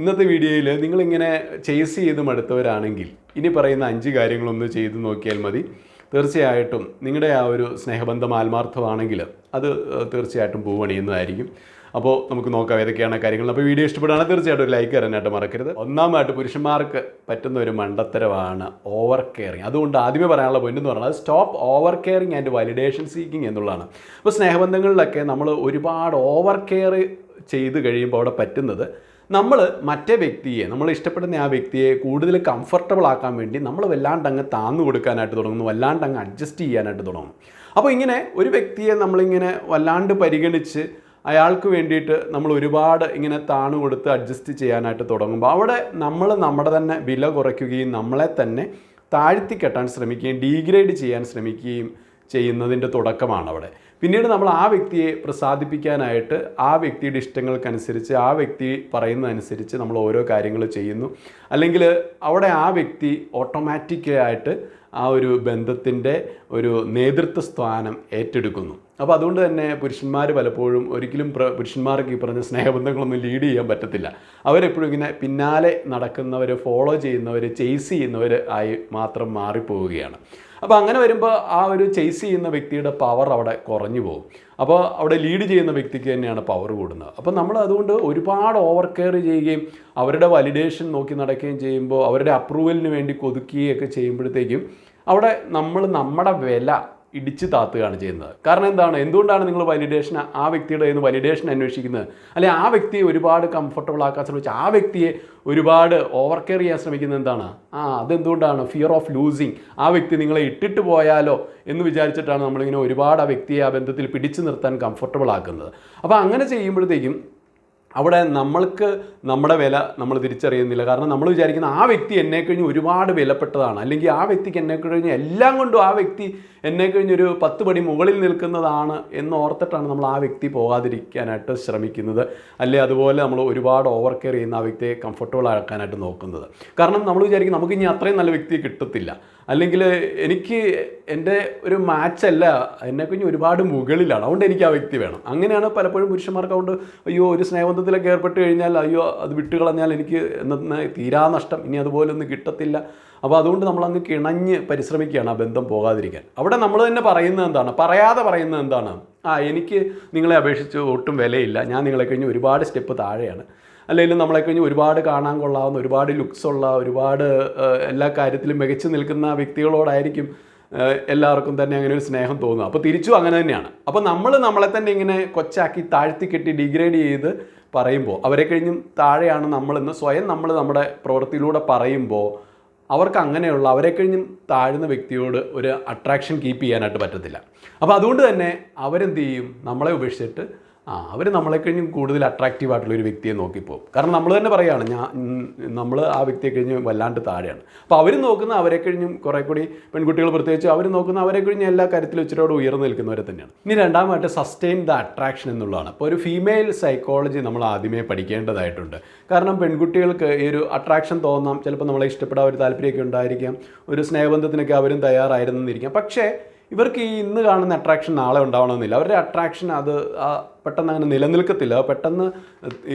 ഇന്നത്തെ വീഡിയോയിൽ നിങ്ങളിങ്ങനെ ചേസ് ചെയ്ത് മടുത്തവരാണെങ്കിൽ ഇനി പറയുന്ന 5 കാര്യങ്ങളൊന്ന് ചെയ്ത് നോക്കിയാൽ മതി. തീർച്ചയായിട്ടും നിങ്ങളുടെ ആ ഒരു സ്നേഹബന്ധം ആത്മാർത്ഥമാണെങ്കിൽ അത് തീർച്ചയായിട്ടും പൂവണിയുന്നതായിരിക്കും. അപ്പോൾ നമുക്ക് നോക്കാം ഏതൊക്കെയാണ് കാര്യങ്ങൾ. അപ്പോൾ വീഡിയോ ഇഷ്ടപ്പെടുകയാണെങ്കിൽ തീർച്ചയായിട്ടും ഒരു ലൈക്ക് തരാനായിട്ട് മറക്കരുത്. ഒന്നാമതായിട്ട് പുരുഷന്മാർക്ക് പറ്റുന്ന ഒരു മണ്ടത്തരമാണ് ഓവർ കെയറിങ്. അതുകൊണ്ട് ആദ്യമേ പറയാനുള്ള പോയിന്റ് എന്ന് പറഞ്ഞാൽ stop over caring and validation seeking എന്നുള്ളതാണ്. അപ്പോൾ സ്നേഹബന്ധങ്ങളിലൊക്കെ നമ്മൾ ഒരുപാട് ഓവർ കെയർ ചെയ്ത് കഴിയുമ്പോൾ അവിടെ പറ്റുന്നത് നമ്മൾ മറ്റേ വ്യക്തിയെ, നമ്മൾ ഇഷ്ടപ്പെടുന്ന ആ വ്യക്തിയെ കൂടുതൽ കംഫർട്ടബിൾ ആക്കാൻ വേണ്ടി നമ്മൾ വല്ലാണ്ടങ്ങ് താന്നു കൊടുക്കാനായിട്ട് തുടങ്ങുന്നു, വല്ലാണ്ടങ്ങ് അഡ്ജസ്റ്റ് ചെയ്യാനായിട്ട് തുടങ്ങുന്നു. അപ്പോൾ ഇങ്ങനെ ഒരു വ്യക്തിയെ നമ്മളിങ്ങനെ വല്ലാണ്ട് പരിഗണിച്ച് അയാൾക്ക് വേണ്ടിയിട്ട് നമ്മൾ ഒരുപാട് ഇങ്ങനെ താണു കൊടുത്ത് അഡ്ജസ്റ്റ് ചെയ്യാനായിട്ട് തുടങ്ങുമ്പോൾ അവിടെ നമ്മൾ നമ്മുടെ തന്നെ വില കുറയ്ക്കുകയും നമ്മളെ തന്നെ താഴ്ത്തിക്കെട്ടാൻ ശ്രമിക്കുകയും ഡീഗ്രേഡ് ചെയ്യാൻ ശ്രമിക്കുകയും ചെയ്യുന്നതിൻ്റെ തുടക്കമാണ് അവിടെ. പിന്നീട് നമ്മൾ ആ വ്യക്തിയെ പ്രസാദിപ്പിക്കാനായിട്ട് ആ വ്യക്തിയുടെ ഇഷ്ടങ്ങൾക്കനുസരിച്ച് ആ വ്യക്തി പറയുന്നതനുസരിച്ച് നമ്മൾ ഓരോ കാര്യങ്ങൾ ചെയ്യുന്നു. അല്ലെങ്കിൽ അവിടെ ആ വ്യക്തി ഓട്ടോമാറ്റിക്കായിട്ട് ആ ഒരു ബന്ധത്തിൻ്റെ ഒരു നേതൃത്വ സ്ഥാനം ഏറ്റെടുക്കുന്നു. അപ്പോൾ അതുകൊണ്ട് തന്നെ പുരുഷന്മാർ പലപ്പോഴും ഒരിക്കലും പുരുഷന്മാർക്ക് ഈ പറഞ്ഞ സ്നേഹബന്ധങ്ങളൊന്നും ലീഡ് ചെയ്യാൻ പറ്റത്തില്ല. അവരെപ്പോഴും ഇങ്ങനെ പിന്നാലെ നടക്കുന്നവർ, ഫോളോ ചെയ്യുന്നവർ, ചേസ് ചെയ്യുന്നവർ ആയി മാത്രം മാറിപ്പോവുകയാണ്. അപ്പോൾ അങ്ങനെ വരുമ്പോൾ ആ ഒരു ചേസ് ചെയ്യുന്ന വ്യക്തിയുടെ പവർ അവിടെ കുറഞ്ഞു പോകും. അപ്പോൾ അവിടെ ലീഡ് ചെയ്യുന്ന വ്യക്തിക്ക് തന്നെയാണ് പവർ കൂടുന്നത്. അപ്പോൾ നമ്മൾ അതുകൊണ്ട് ഒരുപാട് ഓവർ കെയർ ചെയ്യുകയും അവരുടെ വാലിഡേഷൻ നോക്കി നടക്കുകയും ചെയ്യുമ്പോൾ അവരുടെ അപ്രൂവലിന് വേണ്ടി കൊതുക്കുകയൊക്കെ ചെയ്യുമ്പോഴത്തേക്കും അവിടെ നമ്മൾ നമ്മുടെ വില ഇടിച്ചു താത്തുകയാണ് ചെയ്യുന്നത്. കാരണം എന്തുകൊണ്ടാണ് നിങ്ങൾ വാലിഡേഷൻ, ആ വ്യക്തിയുടെ കയ്യിൽ നിന്ന് വാലിഡേഷൻ അന്വേഷിക്കുന്നത്, അല്ലെങ്കിൽ ആ വ്യക്തിയെ ഒരുപാട് കംഫർട്ടബിൾ ആക്കാൻ ശ്രമിച്ച് ആ വ്യക്തിയെ ഒരുപാട് ഓവർ കെയർ ചെയ്യാൻ ശ്രമിക്കുന്നത് എന്താണ്? അതെന്തുകൊണ്ടാണ്? Fear of losing. ആ വ്യക്തി നിങ്ങളെ ഇട്ടിട്ട് പോയാലോ എന്ന് വിചാരിച്ചിട്ടാണ് നമ്മളിങ്ങനെ ഒരുപാട് ആ വ്യക്തിയെ ആ ബന്ധത്തിൽ പിടിച്ചു നിർത്താൻ കംഫർട്ടബിൾ ആക്കുന്നത്. അപ്പോൾ അങ്ങനെ ചെയ്യുമ്പോഴത്തേക്കും അവിടെ നമ്മൾക്ക് നമ്മുടെ വില നമ്മൾ തിരിച്ചറിയുന്നില്ല. കാരണം നമ്മൾ വിചാരിക്കുന്ന ആ വ്യക്തി എന്നെ കഴിഞ്ഞ് ഒരുപാട് വിലപ്പെട്ടതാണ്, അല്ലെങ്കിൽ ആ വ്യക്തിക്ക് എന്നെ കഴിഞ്ഞ് എല്ലാം കൊണ്ടും ആ വ്യക്തി എന്നെ കഴിഞ്ഞൊരു 10 പടി മുകളിൽ നിൽക്കുന്നതാണ് എന്ന് ഓർത്തിട്ടാണ് നമ്മൾ ആ വ്യക്തി പോകാതിരിക്കാനായിട്ട് ശ്രമിക്കുന്നത്. അല്ലെങ്കിൽ അതുപോലെ നമ്മൾ ഒരുപാട് ഓവർ കെയർ ചെയ്യുന്ന ആ വ്യക്തിയെ കംഫർട്ടബിൾ ആക്കാനായിട്ട് നോക്കുന്നത്. കാരണം നമ്മൾ വിചാരിക്കും നമുക്ക് ഇനി അത്രയും നല്ല വ്യക്തിയെ കിട്ടത്തില്ല, അല്ലെങ്കിൽ എനിക്ക് എൻ്റെ ഒരു മാച്ചല്ല, എന്നെ കഴിഞ്ഞ് ഒരുപാട് മുകളിലാണ്, അതുകൊണ്ട് എനിക്ക് ആ വ്യക്തി വേണം. അങ്ങനെയാണ് പലപ്പോഴും പുരുഷന്മാർക്ക്. അതുകൊണ്ട് അയ്യോ ഒരു സ്നേഹബന്ധത്തിലൊക്കെ ഏർപ്പെട്ട് കഴിഞ്ഞാൽ അയ്യോ അത് വിട്ടുകളഞ്ഞാൽ എനിക്ക് തീരാ നഷ്ടം, ഇനി അതുപോലെ ഒന്നും കിട്ടത്തില്ല. അപ്പോൾ അതുകൊണ്ട് നമ്മളങ്ങ് കിണഞ്ഞ് പരിശ്രമിക്കുകയാണ് ആ ബന്ധം പോകാതിരിക്കാൻ. അവിടെ നമ്മൾ തന്നെ പറയുന്നത് എന്താണ്? പറയാതെ പറയുന്നത് എന്താണ്? എനിക്ക് നിങ്ങളെ അപേക്ഷിച്ച് ഒട്ടും വിലയില്ല, ഞാൻ നിങ്ങളെ കഴിഞ്ഞ് ഒരുപാട് സ്റ്റെപ്പ് താഴെയാണ്, അല്ലെങ്കിൽ നമ്മളെ കഴിഞ്ഞ് ഒരുപാട് കാണാൻ കൊള്ളാവുന്ന, ഒരുപാട് ലുക്സുള്ള, ഒരുപാട് എല്ലാ കാര്യത്തിലും മികച്ചു നിൽക്കുന്ന വ്യക്തികളോടായിരിക്കും എല്ലാവർക്കും തന്നെ അങ്ങനെ ഒരു സ്നേഹം തോന്നുക. അപ്പോൾ തിരിച്ചും അങ്ങനെ തന്നെയാണ്. അപ്പോൾ നമ്മളെ തന്നെ ഇങ്ങനെ കൊച്ചാക്കി താഴ്ത്തിക്കെട്ടി ഡിഗ്രേഡ് ചെയ്ത് പറയുമ്പോൾ അവരെ കഴിഞ്ഞും താഴെയാണ് നമ്മളെന്ന് സ്വയം നമ്മൾ നമ്മുടെ പ്രവൃത്തിയിലൂടെ പറയുമ്പോൾ അവർക്ക് അങ്ങനെയുള്ള അവരെ കഴിഞ്ഞും താഴ്ന്ന വ്യക്തിയോട് ഒരു അട്രാക്ഷൻ കീപ്പ് ചെയ്യാനായിട്ട് പറ്റത്തില്ല. അപ്പോൾ അതുകൊണ്ട് തന്നെ അവരെന്ത് ചെയ്യും? നമ്മളെ ഉപേക്ഷിച്ചിട്ട് അവർ നമ്മളെ കഴിഞ്ഞും കൂടുതൽ അട്രാക്റ്റീവായിട്ടുള്ളൊരു വ്യക്തിയെ നോക്കിപ്പോകും. കാരണം നമ്മൾ തന്നെ പറയുകയാണ് നമ്മൾ ആ വ്യക്തിയെ കഴിഞ്ഞ് വല്ലാണ്ട് താഴെയാണ്. അപ്പോൾ അവർ നോക്കുന്ന അവരെ കഴിഞ്ഞും കുറേ കൂടി പെൺകുട്ടികൾ പ്രത്യേകിച്ച് അവർ നോക്കുന്ന അവരെ കഴിഞ്ഞ് എല്ലാ കാര്യത്തിലും ഇച്ചിരിയോട് ഉയർന്നു നിൽക്കുന്നവരെ തന്നെയാണ്. ഇനി രണ്ടാമതായിട്ട് സസ്റ്റെയിൻ ദ അട്രാക്ഷൻ എന്നുള്ളതാണ്. അപ്പോൾ ഒരു ഫീമെയിൽ സൈക്കോളജി നമ്മൾ ആദ്യമേ പഠിക്കേണ്ടതായിട്ടുണ്ട്. കാരണം പെൺകുട്ടികൾക്ക് ഈ ഒരു അട്രാക്ഷൻ തോന്നാം, ചിലപ്പോൾ നമ്മളെ ഇഷ്ടപ്പെടാൻ ഒരു താല്പര്യമൊക്കെ ഉണ്ടായിരിക്കാം, ഒരു സ്നേഹബന്ധത്തിനൊക്കെ അവരും തയ്യാറായിരുന്നിരിക്കാം. പക്ഷേ ഇവർക്ക് ഈ ഇന്ന് കാണുന്ന അട്രാക്ഷൻ നാളെ ഉണ്ടാവണമെന്നില്ല. അവരുടെ അട്രാക്ഷൻ അത് പെട്ടെന്ന് അങ്ങനെ നിലനിൽക്കത്തില്ല. പെട്ടെന്ന്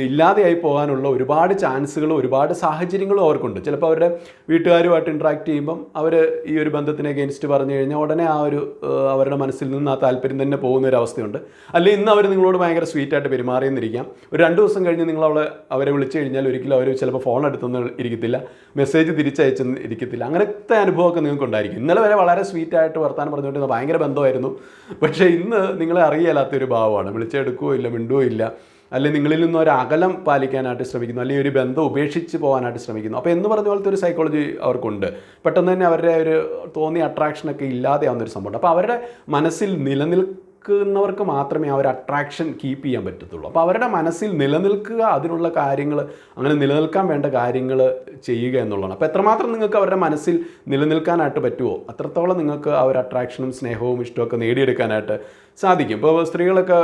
ഇല്ലാതെയായി പോകാനുള്ള ഒരുപാട് ചാൻസുകളും ഒരുപാട് സാഹചര്യങ്ങളും അവർക്കുണ്ട്. ചിലപ്പോൾ അവരുടെ വീട്ടുകാരുമായിട്ട് ഇൻട്രാക്ട് ചെയ്യുമ്പം അവർ ഈ ഒരു ബന്ധത്തിനെ അഗെയിൻസ്റ്റ് പറഞ്ഞു കഴിഞ്ഞാൽ ഉടനെ ആ ഒരു അവരുടെ മനസ്സിൽ നിന്ന് ആ താല്പര്യം തന്നെ പോകുന്നൊരവസ്ഥയുണ്ട്. അല്ലെങ്കിൽ ഇന്ന് അവർ നിങ്ങളോട് ഭയങ്കര സ്വീറ്റായിട്ട് പെരുമാറിയെന്നിരിക്കാം, ഒരു 2 ദിവസം കഴിഞ്ഞ് നിങ്ങൾ അവരെ വിളിച്ചു കഴിഞ്ഞാൽ ഒരിക്കലും അവർ ചിലപ്പോൾ ഫോൺ എടുത്തൊന്നും ഇരിക്കത്തില്ല, മെസ്സേജ് തിരിച്ചയച്ചൊന്നും ഇരിക്കത്തില്ല. അങ്ങനത്തെ അനുഭവമൊക്കെ നിങ്ങൾക്ക് ഉണ്ടായിരിക്കും. ഇന്നലെ വരെ വളരെ സ്വീറ്റായിട്ട് വർത്താനം പറഞ്ഞുകൊണ്ടിരുന്ന ഭയങ്കര ബന്ധമായിരുന്നു, പക്ഷേ ഇന്ന് നിങ്ങളെ അറിയാത്തൊരു ഭാവമാണ്, വിളിച്ചെടുക്കുകയോ ഇല്ല, മിണ്ടുകയോ ഇല്ല, അല്ലെങ്കിൽ നിങ്ങളിൽ നിന്നും ഒരു അകലം പാലിക്കാനായിട്ട് ശ്രമിക്കുന്നു, അല്ലെങ്കിൽ ഒരു ബന്ധം ഉപേക്ഷിച്ച് പോകാനായിട്ട് ശ്രമിക്കുന്നു. അപ്പോൾ എന്ന് പറഞ്ഞ പോലത്തെ ഒരു സൈക്കോളജി അവർക്കുണ്ട്. പെട്ടെന്ന് തന്നെ അവരുടെ ഒരു തോന്നിയ അട്രാക്ഷനൊക്കെ ഇല്ലാതെയാവുന്നൊരു സംഭവമുണ്ട്. അപ്പോൾ അവരുടെ മനസ്സിൽ നിൽക്കുന്നവർക്ക് മാത്രമേ ആ ഒരു അട്രാക്ഷൻ കീപ്പ് ചെയ്യാൻ പറ്റത്തുള്ളൂ. അപ്പോൾ അവരുടെ മനസ്സിൽ നിലനിൽക്കുക, അതിനുള്ള കാര്യങ്ങൾ, അങ്ങനെ നിലനിൽക്കാൻ വേണ്ട കാര്യങ്ങൾ ചെയ്യുക എന്നുള്ളതാണ്. അപ്പോൾ എത്രമാത്രം നിങ്ങൾക്ക് അവരുടെ മനസ്സിൽ നിലനിൽക്കാനായിട്ട് പറ്റുമോ അത്രത്തോളം നിങ്ങൾക്ക് ആ ഒരു അട്രാക്ഷനും സ്നേഹവും ഇഷ്ടമൊക്കെ നേടിയെടുക്കാനായിട്ട് സാധിക്കും. ഇപ്പോൾ സ്ത്രീകളൊക്കെ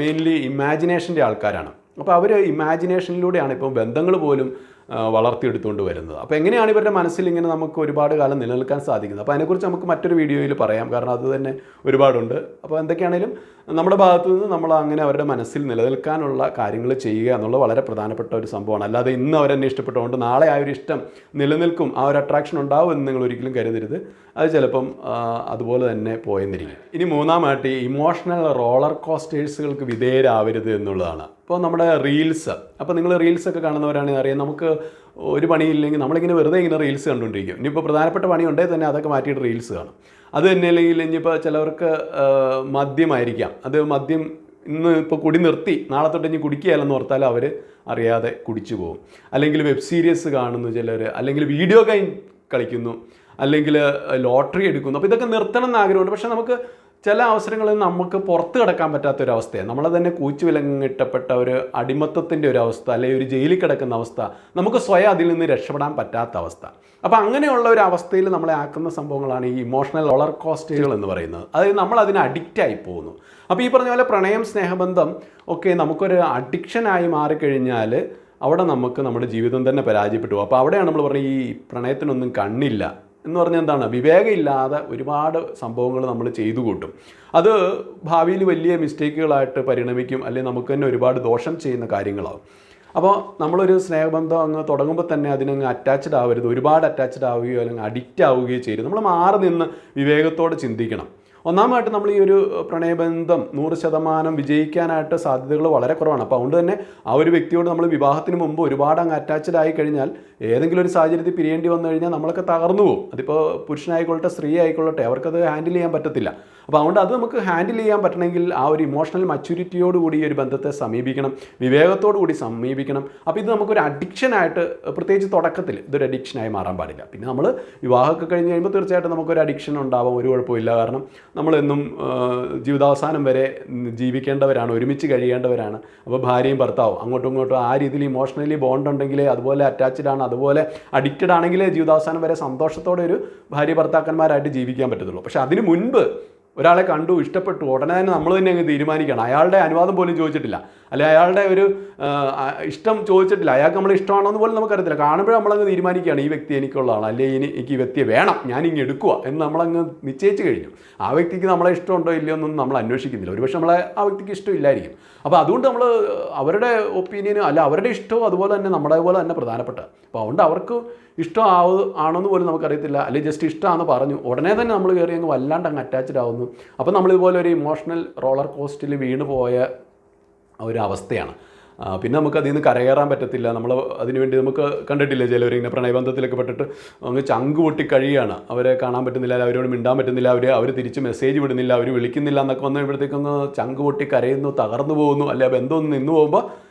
മെയിൻലി ഇമാജിനേഷൻ്റെ ആൾക്കാരാണ്. അപ്പോൾ അവർ ഇമാജിനേഷനിലൂടെയാണ് ഇപ്പോൾ ബന്ധങ്ങൾ പോലും വളർത്തിയെടുത്തുകൊണ്ട് വരുന്നത്. അപ്പോൾ എങ്ങനെയാണ് ഇവരുടെ മനസ്സിൽ ഇങ്ങനെ നമുക്ക് ഒരുപാട് കാലം നിലനിൽക്കാൻ സാധിക്കുന്നത്? അപ്പോൾ അതിനെക്കുറിച്ച് നമുക്ക് മറ്റൊരു വീഡിയോയിൽ പറയാം, കാരണം അത് തന്നെ ഒരുപാടുണ്ട്. അപ്പോൾ എന്തൊക്കെയാണെങ്കിലും നമ്മുടെ ഭാഗത്തു നിന്ന് നമ്മൾ അങ്ങനെ അവരുടെ മനസ്സിൽ നിലനിൽക്കാനുള്ള കാര്യങ്ങൾ ചെയ്യുക എന്നുള്ളത് വളരെ പ്രധാനപ്പെട്ട ഒരു സംഭവമാണ്. അല്ലാതെ ഇന്ന് അവരെന്നെ ഇഷ്ടപ്പെട്ടുകൊണ്ട് നാളെ ആ ഒരു ഇഷ്ടം നിലനിൽക്കും, ആ ഒരു അട്രാക്ഷൻ ഉണ്ടാവും എന്ന് നിങ്ങൾ ഒരിക്കലും കരുതരുത്. അത് ചിലപ്പം അതുപോലെ തന്നെ പോയെന്നിരിക്കും. ഇനി മൂന്നാമായിട്ട് ഈ ഇമോഷണൽ റോളർ കോസ്റ്റേഴ്സുകൾക്ക് വിധേയരാവരുത് എന്നുള്ളതാണ്. ഇപ്പോൾ നമ്മുടെ റീൽസ്, അപ്പോൾ നിങ്ങൾ റീൽസൊക്കെ കാണുന്നവരാണെങ്കിൽ അറിയാം, നമുക്ക് ഒരു പണിയില്ലെങ്കിൽ നമ്മളിങ്ങനെ വെറുതെ ഇങ്ങനെ റീൽസ് കണ്ടുകൊണ്ടിരിക്കും. ഇനിയിപ്പോൾ പ്രധാനപ്പെട്ട പണി ഉണ്ടെങ്കിൽ തന്നെ അതൊക്കെ മാറ്റിയിട്ട് റീൽസ് കാണും. അത് തന്നെ അല്ലെങ്കിൽ ഇനിയിപ്പോൾ ചിലവർക്ക് മദ്യമായിരിക്കാം, അത് മദ്യം ഇന്ന് ഇപ്പോൾ കുടി നിർത്തി നാളെ തൊട്ട് ഇനി കുടിക്കുകയല്ലെന്ന് ഓർത്താൽ അവർ അറിയാതെ കുടിച്ചു പോകും. അല്ലെങ്കിൽ വെബ് സീരീസ് കാണുന്നു ചിലർ, അല്ലെങ്കിൽ വീഡിയോ ഗെയിം കളിക്കുന്നു, അല്ലെങ്കിൽ ലോട്ടറി എടുക്കുന്നു. അപ്പോൾ ഇതൊക്കെ നിർത്തണം എന്ന് ആഗ്രഹമുണ്ട്. പക്ഷേ നമുക്ക് ചില അവസരങ്ങളിൽ നമുക്ക് പുറത്ത് കിടക്കാൻ പറ്റാത്തൊരവസ്ഥയാണ്. നമ്മളെ തന്നെ കൂച്ചു വിലങ്ങിട്ടപ്പെട്ട ഒരു അടിമത്തത്തിൻ്റെ ഒരു അവസ്ഥ, അല്ലെങ്കിൽ ഒരു ജയിലിൽ കിടക്കുന്ന അവസ്ഥ, നമുക്ക് സ്വയം അതിൽ നിന്ന് രക്ഷപ്പെടാൻ പറ്റാത്ത അവസ്ഥ. അപ്പോൾ അങ്ങനെയുള്ള ഒരു അവസ്ഥയിൽ നമ്മളെ ആക്കുന്ന സംഭവങ്ങളാണ് ഈ ഇമോഷണൽ റോളർ കോസ്റ്ററുകൾ എന്ന് പറയുന്നത്. അതായത് നമ്മൾ അതിന് അഡിക്റ്റായി പോകുന്നു. അപ്പോൾ ഈ പറഞ്ഞ പോലെ പ്രണയം, സ്നേഹബന്ധം ഒക്കെ നമുക്കൊരു അഡിക്ഷനായി മാറിക്കഴിഞ്ഞാൽ അവിടെ നമുക്ക് നമ്മുടെ ജീവിതം തന്നെ പരാജയപ്പെട്ടു. അപ്പോൾ അവിടെയാണ് നമ്മൾ പറഞ്ഞത് ഈ പ്രണയത്തിനൊന്നും കണ്ണില്ല എന്ന് പറഞ്ഞാൽ എന്താണ്, വിവേകമില്ലാതെ ഒരുപാട് സംഭവങ്ങൾ നമ്മൾ ചെയ്തു കൂട്ടും. അത് ഭാവിയിൽ വലിയ മിസ്റ്റേക്കുകളായിട്ട് പരിണമിക്കും, അല്ലെങ്കിൽ നമുക്ക് തന്നെ ഒരുപാട് ദോഷം ചെയ്യുന്ന കാര്യങ്ങളാവും. അപ്പോൾ നമ്മളൊരു സ്നേഹബന്ധം അങ്ങ് തുടങ്ങുമ്പോൾ തന്നെ അതിനങ്ങ് അറ്റാച്ച്ഡ് ആവരുത്, ഒരുപാട് അറ്റാച്ച്ഡ് ആവുകയോ അല്ലെങ്കിൽ അഡിക്റ്റ് ആവുകയോ ചെയ്യരുത്. നമ്മൾ മാറി നിന്ന് വിവേകത്തോടെ ചിന്തിക്കണം. ഒന്നാമതായിട്ട് നമ്മൾ ഈ ഒരു പ്രണയബന്ധം 100% വിജയിക്കാനായിട്ട് സാധ്യതകൾ വളരെ കുറവാണ്. അപ്പോൾ അതുകൊണ്ട് തന്നെ ആ ഒരു വ്യക്തിയോട് നമ്മൾ വിവാഹത്തിന് മുമ്പ് ഒരുപാട് അങ്ങ് അറ്റാച്ച്ഡ് ആയി കഴിഞ്ഞാൽ ഏതെങ്കിലും ഒരു സാഹചര്യത്തിൽ പിരിയേണ്ടി വന്നു കഴിഞ്ഞാൽ നമ്മളൊക്കെ തകർന്നു പോകും. അതിപ്പോൾ പുരുഷനായിക്കൊള്ളട്ടെ സ്ത്രീ ആയിക്കൊള്ളട്ടെ, അവർക്കത് ഹാൻഡിൽ ചെയ്യാൻ പറ്റത്തില്ല. അപ്പോൾ അതുകൊണ്ട് അത് നമുക്ക് ഹാൻഡിൽ ചെയ്യാൻ പറ്റണമെങ്കിൽ ആ ഒരു ഇമോഷണൽ മച്യൂരിറ്റിയോടുകൂടി ഈ ഒരു ബന്ധത്തെ സമീപിക്കണം, വിവേകത്തോടു കൂടി സമീപിക്കണം. അപ്പോൾ ഇത് നമുക്കൊരു അഡിക്ഷനായിട്ട്, പ്രത്യേകിച്ച് തുടക്കത്തിൽ ഇതൊരു അഡിക്ഷനായി മാറാൻ പാടില്ല. പിന്നെ നമ്മൾ വിവാഹമൊക്കെ കഴിഞ്ഞ് കഴിയുമ്പോൾ തീർച്ചയായിട്ടും നമുക്കൊരു അഡിക്ഷൻ ഉണ്ടാവാം, ഒരു കുഴപ്പമില്ല. കാരണം നമ്മളെന്നും ജീവിതാവസാനം വരെ ജീവിക്കേണ്ടവരാണ്, ഒരുമിച്ച് കഴിയേണ്ടവരാണ്. അപ്പോൾ ഭാര്യയും ഭർത്താവും അങ്ങോട്ടും ഇങ്ങോട്ടും ആ രീതിയിൽ ഇമോഷണലി ബോണ്ട് ഉണ്ടെങ്കിൽ, അതുപോലെ അറ്റാച്ച്ഡ് ആണ്, അതുപോലെ അഡിക്റ്റഡ് ആണെങ്കിൽ ജീവിതാവസാനം വരെ സന്തോഷത്തോടെ ഒരു ഭാര്യ ഭർത്താക്കന്മാരായിട്ട് ജീവിക്കാൻ പറ്റത്തുള്ളൂ. പക്ഷേ അതിന് മുൻപ് ഒരാളെ കണ്ടു, ഇഷ്ടപ്പെട്ടു, ഉടനെ തന്നെ നമ്മൾ തന്നെ അങ്ങ് തീരുമാനിക്കണം. അയാളുടെ അനുവാദം പോലും ചോദിച്ചിട്ടില്ല, അല്ലെ അയാളുടെ ഒരു ഇഷ്ടം ചോദിച്ചിട്ടില്ല, അയാൾക്ക് നമ്മൾ ഇഷ്ടമാണോ എന്ന് പോലും നമുക്കറിയത്തില്ല. കാണുമ്പോഴേ നമ്മളങ്ങ് തീരുമാനിക്കുകയാണ് ഈ വ്യക്തി എനിക്കുള്ളതാണ്, അല്ലെങ്കിൽ എനിക്ക് ഈ വ്യക്തിയെ വേണം, ഞാനിങ്ങ് എടുക്കുക എന്ന് നമ്മളങ്ങ് നിശ്ചയിച്ച് കഴിഞ്ഞു. ആ വ്യക്തിക്ക് നമ്മളെ ഇഷ്ടമുണ്ടോ ഇല്ലയോ എന്നൊന്നും നമ്മൾ അന്വേഷിക്കുന്നില്ല. ഒരുപക്ഷെ നമ്മളെ ആ വ്യക്തിക്ക് ഇഷ്ടമില്ലായിരിക്കും. അപ്പോൾ അതുകൊണ്ട് നമ്മൾ അവരുടെ ഒപ്പീനിയനും അല്ല അവരുടെ ഇഷ്ടവും അതുപോലെ തന്നെ നമ്മുടെ പോലെ തന്നെ പ്രധാനപ്പെട്ട. അപ്പോൾ അതുകൊണ്ട് അവർക്ക് ഇഷ്ടം ആണെന്ന് പോലും നമുക്കറിയത്തില്ല, അല്ലെങ്കിൽ ജസ്റ്റ് ഇഷ്ടമാണെന്ന് പറഞ്ഞു ഉടനെ തന്നെ നമ്മൾ കയറി അങ്ങ് വല്ലാണ്ട് അങ്ങ് അറ്റാച്ച്ഡ് ആവുന്നു. അപ്പോൾ നമ്മളിതുപോലെ ഒരു ഇമോഷണൽ റോളർ കോസ്റ്റിൽ വീണ് പോയ ഒരു അവസ്ഥയാണ്. പിന്നെ നമുക്ക് അതിൽ നിന്ന് കരകയറാൻ പറ്റത്തില്ല. നമ്മൾ അതിനുവേണ്ടി നമുക്ക് കണ്ടിട്ടില്ല ചിലവരിങ്ങനെ പ്രണയബന്ധത്തിലൊക്കെ പെട്ടിട്ട് അങ്ങ് ചങ്ക് പൊട്ടി കഴിയുകയാണ്. അവരെ കാണാൻ പറ്റുന്നില്ല, അവരോട് മിണ്ടാൻ പറ്റുന്നില്ല, അവർ തിരിച്ച് മെസ്സേജ് വിടുന്നില്ല, അവർ വിളിക്കുന്നില്ല എന്നൊക്കെ വന്നപ്പോഴത്തേക്കൊന്ന് ചങ്ക് പൊട്ടി കരയുന്നു, തകർന്നു പോകുന്നു, അല്ലെ ബന്ധം ഒന്ന് നിന്ന് പോകുമ്പോൾ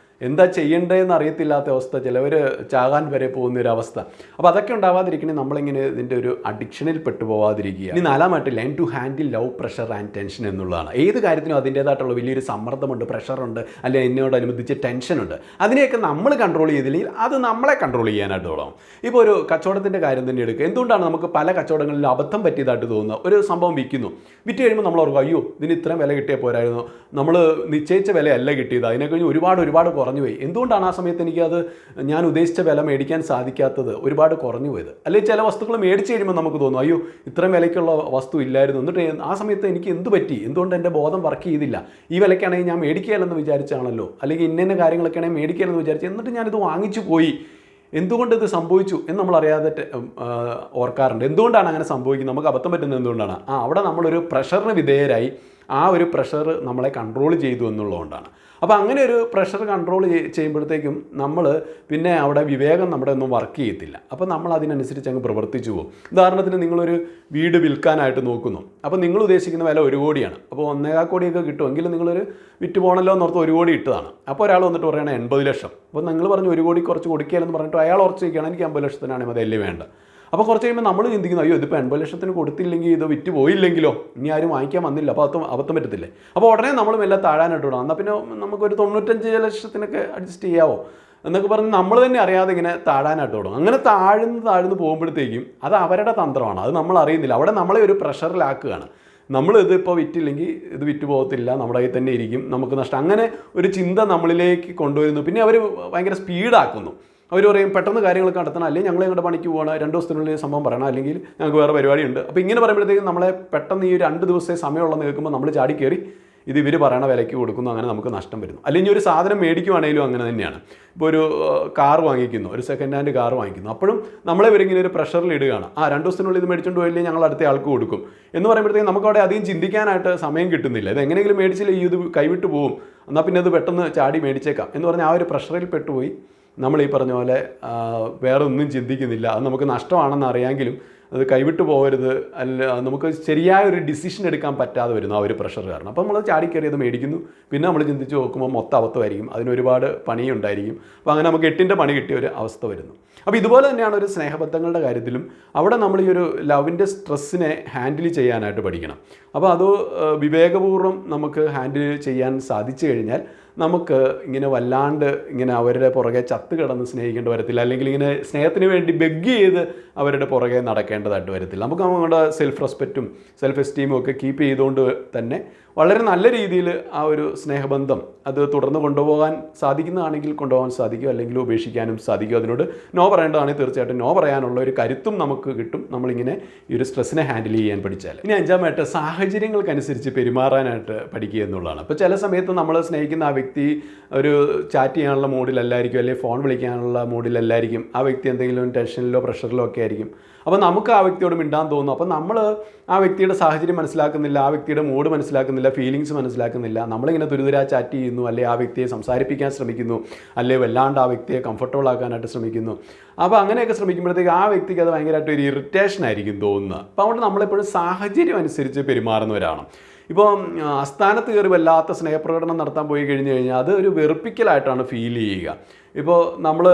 എന്താ ചെയ്യേണ്ടതെന്ന് അറിയത്തില്ലാത്ത അവസ്ഥ, ചിലവർ ചാകാൻ വരെ പോകുന്നൊരവസ്ഥ. അപ്പോൾ അതൊക്കെ ഉണ്ടാവാതിരിക്കണേ നമ്മളിങ്ങനെ ഇതിൻ്റെ ഒരു അഡിക്ഷനിൽ പെട്ടു പോവാതിരിക്കുക. ഇനി നാലാമായിട്ട് learn to handle love, pressure and tension എന്നുള്ളതാണ്. ഏത് കാര്യത്തിനും അതിൻ്റേതായിട്ടുള്ള വലിയൊരു സമ്മർദ്ദമുണ്ട്, പ്രഷറുണ്ട്, അല്ലെങ്കിൽ എന്നോടനുബന്ധിച്ച് ടെൻഷനുണ്ട്. അതിനെയൊക്കെ നമ്മൾ കൺട്രോൾ ചെയ്തില്ലെങ്കിൽ അത് നമ്മളെ കൺട്രോൾ ചെയ്യാനായിട്ട് തുടങ്ങും. ഇപ്പോൾ ഒരു കച്ചവടത്തിൻ്റെ കാര്യം തന്നെ എടുക്കുക. എന്തുകൊണ്ടാണ് നമുക്ക് പല കച്ചവടങ്ങളിൽ അബദ്ധം പറ്റിയതായിട്ട് തോന്നുന്നത്? ഒരു സംഭവം വിറ്റ് കഴിയുമ്പോൾ നമ്മൾ ഓർക്കും, അയ്യോ ഇതിന് ഇത്രയും വില കിട്ടിയാൽ പോരായിരുന്നു, നമ്മൾ നിശ്ചയിച്ച വിലയല്ല കിട്ടിയത്, അതിനെ കഴിഞ്ഞ് ഒരുപാട് കുറഞ്ഞു പോയി. എന്തുകൊണ്ടാണ് ആ സമയത്ത് എനിക്കത് ഞാൻ ഉദ്ദേശിച്ച വില മേടിക്കാൻ സാധിക്കാത്തത്, ഒരുപാട് കുറഞ്ഞു പോയത്? അല്ലെങ്കിൽ ചില വസ്തുക്കൾ മേടിച്ച് കഴിയുമ്പോൾ നമുക്ക് തോന്നും, അയ്യോ ഇത്രയും വിലയ്ക്കുള്ള വസ്തു ഇല്ലായിരുന്നു, എന്നിട്ട് ആ സമയത്ത് എനിക്ക് എന്ത് പറ്റി, എന്തുകൊണ്ട് എൻ്റെ ബോധം വർക്ക് ചെയ്തില്ല, ഈ വിലയ്ക്കാണെങ്കിൽ ഞാൻ മേടിക്കുകയല്ലെന്ന് വിചാരിച്ചാണല്ലോ, അല്ലെങ്കിൽ ഇന്ന കാര്യങ്ങളൊക്കെ ആണെങ്കിൽ മേടിക്കുകയല്ലെന്ന് വിചാരിച്ചു, എന്നിട്ട് ഞാനിത് വാങ്ങിച്ചു പോയി, എന്തുകൊണ്ട് ഇത് സംഭവിച്ചു എന്ന് നമ്മൾ അറിയാതെ ഓർക്കാറുണ്ട്. എന്തുകൊണ്ടാണ് അങ്ങനെ സംഭവിക്കുന്നത്, നമുക്ക് അബദ്ധം പറ്റുന്നത് എന്തുകൊണ്ടാണ്? അവിടെ നമ്മളൊരു പ്രഷറിന് വിധേയരായി, ആ ഒരു പ്രഷർ നമ്മളെ കൺട്രോൾ ചെയ്തു എന്നുള്ളതുകൊണ്ടാണ്. അപ്പോൾ അങ്ങനെ ഒരു പ്രഷർ കൺട്രോൾ ചെയ്യുമ്പോഴത്തേക്കും നമ്മൾ പിന്നെ അവിടെ വിവേകം നമ്മുടെ ഒന്നും വർക്ക് ചെയ്യത്തില്ല. അപ്പോൾ നമ്മൾ അതിനനുസരിച്ച് അങ്ങ് പ്രവർത്തിച്ചു പോകും. ഉദാഹരണത്തിന് നിങ്ങളൊരു വീട് വിൽക്കാനായിട്ട് നോക്കുന്നു. അപ്പോൾ നിങ്ങൾ ഉദ്ദേശിക്കുന്ന വില 1 കോടിയാണ്. അപ്പോൾ 1.25 കോടിയൊക്കെ കിട്ടുമെങ്കിലും നിങ്ങളൊരു വിറ്റ് പോകണമല്ലോ എന്നോർത്ത് 1 കോടി ഇട്ടതാണ്. അപ്പോൾ ഒരാൾ വന്നിട്ട് പറയണേ 80 ലക്ഷം. അപ്പോൾ നിങ്ങൾ പറഞ്ഞു 1 കോടി കുറച്ച് കൊടുക്കുകയെന്ന് പറഞ്ഞിട്ട് അയാൾ ഉറച്ച് വയ്ക്കുകയാണ്, എനിക്ക് 50 ലക്ഷത്തിനാണ് അതല്ലേ വേണ്ട. അപ്പോൾ കുറച്ച് കഴിയുമ്പോൾ നമ്മൾ ചിന്തിക്കുന്നു, അയ്യോ ഇതിപ്പോൾ 80 ലക്ഷത്തിന് കൊടുത്തില്ലെങ്കിൽ, ഇത് വിറ്റ് പോയില്ലെങ്കിലോ, ഇനി ആരും വാങ്ങിക്കാൻ വന്നില്ല, അപ്പോൾ അബദ്ധം പറ്റത്തില്ലേ? അപ്പോൾ ഉടനെ നമ്മൾ എല്ലാം താഴാനായിട്ട് വിടണം. എന്നാൽ പിന്നെ നമുക്കൊരു 95 ലക്ഷത്തിനൊക്കെ അഡ്ജസ്റ്റ് ചെയ്യാവോ എന്നൊക്കെ പറഞ്ഞ് നമ്മൾ തന്നെ അറിയാതെ ഇങ്ങനെ താഴാനായിട്ട് വിടും. അങ്ങനെ താഴ്ന്ന് പോകുമ്പോഴത്തേക്കും അത് അവരുടെ തന്ത്രമാണ്, അത് നമ്മൾ അറിയുന്നില്ല. അവിടെ നമ്മളെ ഒരു പ്രഷറിലാക്കുകയാണ്. നമ്മൾ ഇതിപ്പോൾ വിറ്റില്ലെങ്കിൽ ഇത് വിറ്റ് പോകത്തില്ല, നമ്മുടെ കയ്യിൽ തന്നെ ഇരിക്കും, നമുക്ക് നഷ്ടം, അങ്ങനെ ഒരു ചിന്ത നമ്മളിലേക്ക് കൊണ്ടുവരുന്നു. പിന്നെ അവർ ഭയങ്കര സ്പീഡാക്കുന്നു. അവർ പറയും പെട്ടെന്ന് കാര്യങ്ങളൊക്കെ നടത്തണം, അല്ലെങ്കിൽ ഞങ്ങൾ ഞങ്ങളുടെ പണിക്ക് പോകണം, 2 ദിവസത്തിനുള്ളിൽ സംഭവം പറയണം, അല്ലെങ്കിൽ ഞങ്ങൾക്ക് വേറെ പരിപാടിയുണ്ട്. അപ്പോൾ ഇങ്ങനെ പറയുമ്പോഴത്തേക്കും നമ്മളെ പെട്ടെന്ന് ഈ 2 ദിവസത്തെ സമയമുള്ളതെന്ന് കേൾക്കുമ്പോൾ നമ്മൾ ചാടി കയറി ഇത് ഇവർ പറയണ വിലയ്ക്ക് കൊടുക്കുന്നു, അങ്ങനെ നമുക്ക് നഷ്ടം വരുന്നു. അല്ലെങ്കിൽ ഒരു സാധനം മേടിക്കുവാണെങ്കിലും അങ്ങനെ തന്നെയാണ്. ഇപ്പോൾ ഒരു കാർ വാങ്ങിക്കുന്നു, ഒരു സെക്കൻഡ് ഹാൻഡ് കാർ വാങ്ങിക്കുന്നു, അപ്പോഴും നമ്മളെ ഇവരിങ്ങനെ ഒരു പ്രഷറിൽ ഇടുകയാണ്. 2 ദിവസത്തിനുള്ളിൽ ഇത് മേടിച്ചുകൊണ്ട് പോയില്ലേ ഞങ്ങൾ അടുത്ത ആൾക്ക് കൊടുക്കും എന്ന് പറയുമ്പോഴത്തേക്കും നമുക്കവിടെ അധികം ചിന്തിക്കാനായിട്ട് സമയം കിട്ടുന്നില്ല. ഇത് എങ്ങനെയെങ്കിലും മേടിച്ചില്ല ഇത് കൈവിട്ട് പോകും, എന്നാൽ പിന്നെ അത് പെട്ടെന്ന് ചാടി മേടിച്ചേക്കാം എന്ന് പറഞ്ഞാൽ ആ ഒരു പ്രഷറിൽ പെട്ടുപോയി നമ്മൾ ഈ പറഞ്ഞ പോലെ വേറെ ഒന്നും ചിന്തിക്കുന്നില്ല. അത് നമുക്ക് നഷ്ടമാണെന്ന് അറിയാമെങ്കിലും അത് കൈവിട്ട് പോകരുത്, അല്ല നമുക്ക് ശരിയായ ഒരു ഡിസിഷൻ എടുക്കാൻ പറ്റാതെ വരുന്നു ആ ഒരു പ്രഷർ കാരണം. അപ്പോൾ നമ്മൾ ചാടിക്കയറിയത് മേടിക്കുന്നു, പിന്നെ നമ്മൾ ചിന്തിച്ച് നോക്കുമ്പോൾ മൊത്തം അബദ്ധമായിരിക്കും, അതിനൊരുപാട് പണിയുണ്ടായിരിക്കും. അപ്പോൾ അങ്ങനെ നമുക്ക് 8ൻ്റെ പണി കിട്ടിയ ഒരു അവസ്ഥ വരുന്നു. അപ്പോൾ ഇതുപോലെ തന്നെയാണ് ഒരു സ്നേഹബന്ധങ്ങളുടെ കാര്യത്തിലും. അവിടെ നമ്മൾ ഈ ഒരു ലവിൻ്റെ സ്ട്രെസ്സിനെ ഹാൻഡിൽ ചെയ്യാനായിട്ട് പഠിക്കണം. അപ്പോൾ അത് വിവേകപൂർവ്വം നമുക്ക് ഹാൻഡിൽ ചെയ്യാൻ സാധിച്ചു കഴിഞ്ഞാൽ നമുക്ക് ഇങ്ങനെ വല്ലാണ്ട് ഇങ്ങനെ അവരുടെ പുറകെ ചത്ത് കിടന്ന് സ്നേഹിക്കേണ്ടി വരത്തില്ല, അല്ലെങ്കിൽ ഇങ്ങനെ സ്നേഹത്തിന് വേണ്ടി ബെഗ് ചെയ്ത് അവരുടെ പുറകെ നടക്കേണ്ടതായിട്ട് വരത്തില്ല. നമുക്ക് നമ്മുടെ സെൽഫ് റെസ്പെക്റ്റും സെൽഫ് എസ്റ്റീമും ഒക്കെ കീപ്പ് ചെയ്തുകൊണ്ട് തന്നെ വളരെ നല്ല രീതിയിൽ ആ ഒരു സ്നേഹബന്ധം അത് തുടർന്ന് കൊണ്ടുപോകാൻ സാധിക്കുന്നതാണെങ്കിൽ കൊണ്ടുപോകാൻ സാധിക്കും, അല്ലെങ്കിൽ ഉപേക്ഷിക്കാനും സാധിക്കും. അതിനോട് നോ പറയേണ്ടതാണെങ്കിൽ തീർച്ചയായിട്ടും നോ പറയാനുള്ള ഒരു കരുത്തും നമുക്ക് കിട്ടും നമ്മളിങ്ങനെ ഈ ഒരു സ്ട്രെസ്സിനെ ഹാൻഡിൽ ചെയ്യാൻ പഠിച്ചാൽ. ഇനി 5ാമായിട്ട് സാഹചര്യങ്ങൾക്കനുസരിച്ച് പെരുമാറാനായിട്ട് പഠിക്കുക എന്നുള്ളതാണ്. അപ്പോൾ ചില സമയത്ത് നമ്മൾ സ്നേഹിക്കുന്ന ആ വ്യക്തി ഒരു ചാറ്റ് ചെയ്യാനുള്ള മൂഡിലല്ലായിരിക്കും, അല്ലെങ്കിൽ ഫോൺ വിളിക്കാനുള്ള മൂഡിലല്ലായിരിക്കും. ആ വ്യക്തി എന്തെങ്കിലും ടെൻഷനിലോ പ്രഷറിലോ ഒക്കെ ആയിരിക്കും. അപ്പോൾ നമുക്ക് ആ വ്യക്തിയോട് മിണ്ടാൻ തോന്നും. അപ്പോൾ നമ്മൾ ആ വ്യക്തിയുടെ സാഹചര്യം മനസ്സിലാക്കുന്നില്ല, ആ വ്യക്തിയുടെ മൂഡ് മനസ്സിലാക്കുന്നില്ല, ഫീലിങ്സ് മനസ്സിലാക്കുന്നില്ല. നമ്മളിങ്ങനെ തുരുതുരാ ചാറ്റ് ചെയ്യുന്നു, അല്ലെങ്കിൽ ആ വ്യക്തിയെ സംസാരിപ്പിക്കാൻ ശ്രമിക്കുന്നു, അല്ലെങ്കിൽ വല്ലാണ്ട് ആ വ്യക്തിയെ കംഫർട്ടബിൾ ആക്കാനായിട്ട് ശ്രമിക്കുന്നു. അപ്പോൾ അങ്ങനെയൊക്കെ ശ്രമിക്കുമ്പോഴത്തേക്ക് ആ വ്യക്തിക്ക് അത് ഭയങ്കരമായിട്ട് ഒരു ഇറിറ്റേഷൻ ആയിരിക്കും തോന്നുന്നത്. അപ്പോൾ അതുകൊണ്ട് നമ്മളെപ്പോഴും സാഹചര്യം അനുസരിച്ച് പെരുമാറുന്നവരാണ്. ഇപ്പോൾ അസ്ഥാനത്ത് കയറി വല്ലാത്ത സ്നേഹപ്രകടനം നടത്താൻ പോയി കഴിഞ്ഞ് കഴിഞ്ഞാൽ അത് ഒരു വെറുപ്പിക്കലായിട്ടാണ് ഫീൽ ചെയ്യുക. ഇപ്പോൾ നമ്മൾ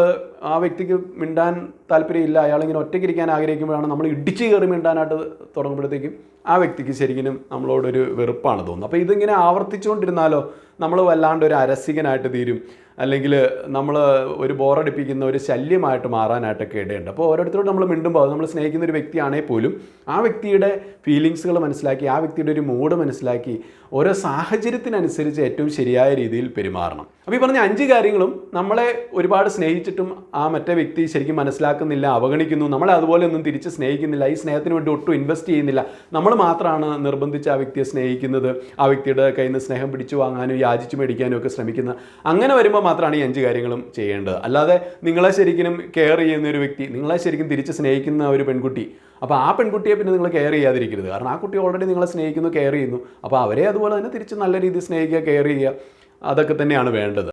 ആ വ്യക്തിക്ക് മിണ്ടാൻ താല്പര്യമില്ല, അയാളിങ്ങനെ ഒറ്റയ്ക്കിരിക്കാൻ ആഗ്രഹിക്കുമ്പോഴാണ് നമ്മൾ ഇടിച്ച് കയറി മിണ്ടാനായിട്ട് തുടങ്ങുമ്പോഴത്തേക്കും ആ വ്യക്തിക്ക് ശരിക്കും നമ്മളോടൊരു വെറുപ്പാണ് തോന്നുന്നത്. അപ്പോൾ ഇതിങ്ങനെ ആവർത്തിച്ചുകൊണ്ടിരുന്നാലോ നമ്മൾ വല്ലാണ്ട് ഒരു അരസികനായിട്ട് തീരും, അല്ലെങ്കിൽ നമ്മൾ ഒരു ബോറടിപ്പിക്കുന്ന ഒരു ശല്യമായിട്ട് മാറാനായിട്ടൊക്കെ ഇടയുണ്ട്. അപ്പോൾ ഓരോരുത്തരോട് നമ്മൾ മിണ്ടുമ്പോൾ അത് നമ്മൾ സ്നേഹിക്കുന്ന ഒരു വ്യക്തിയാണെങ്കിൽ പോലും ആ വ്യക്തിയുടെ ഫീലിങ്സുകൾ മനസ്സിലാക്കി, ആ വ്യക്തിയുടെ ഒരു മൂഡ് മനസ്സിലാക്കി ഓരോ സാഹചര്യത്തിനനുസരിച്ച് ഏറ്റവും ശരിയായ രീതിയിൽ പെരുമാറണം. അപ്പോൾ ഈ പറഞ്ഞ 5 കാര്യങ്ങളും നമ്മളെ ഒരുപാട് സ്നേഹിച്ചിട്ടും ആ മറ്റേ വ്യക്തി ശരിക്കും മനസ്സിലാക്കുന്നില്ല, അവഗണിക്കുന്നു, നമ്മളെ അതുപോലെ ഒന്നും തിരിച്ച് സ്നേഹിക്കുന്നില്ല, ഈ സ്നേഹത്തിന് വേണ്ടി ഒട്ടും ഇൻവെസ്റ്റ് ചെയ്യുന്നില്ല, നമ്മൾ മാത്രമാണ് നിർബന്ധിച്ച് ആ വ്യക്തിയെ സ്നേഹിക്കുന്നത്, ആ വ്യക്തിയുടെ കയ്യിൽ നിന്ന് സ്നേഹം പിടിച്ചു വാങ്ങാനും യാചിച്ചു മേടിക്കാനും ഒക്കെ ശ്രമിക്കുന്നത്. അങ്ങനെ വരുമ്പോൾ മാത്രമാണ് ഈ 5 കാര്യങ്ങളും ചെയ്യേണ്ടത്. അല്ലാതെ നിങ്ങളെ ശരിക്കും കെയർ ചെയ്യുന്ന ഒരു വ്യക്തി, നിങ്ങളെ ശരിക്കും തിരിച്ച് സ്നേഹിക്കുന്ന ഒരു പെൺകുട്ടി, അപ്പോൾ ആ പെൺകുട്ടിയെ പിന്നെ നിങ്ങൾ കെയർ ചെയ്യാതിരിക്കരുത്. കാരണം ആ കുട്ടി ഓൾറെഡി നിങ്ങളെ സ്നേഹിക്കുന്നു, കെയർ ചെയ്യുന്നു. അപ്പോൾ അവരെ അതുപോലെ തന്നെ തിരിച്ച് നല്ല രീതിയിൽ സ്നേഹിക്കുക, കെയർ ചെയ്യുക, അതൊക്കെ തന്നെയാണ് വേണ്ടത്.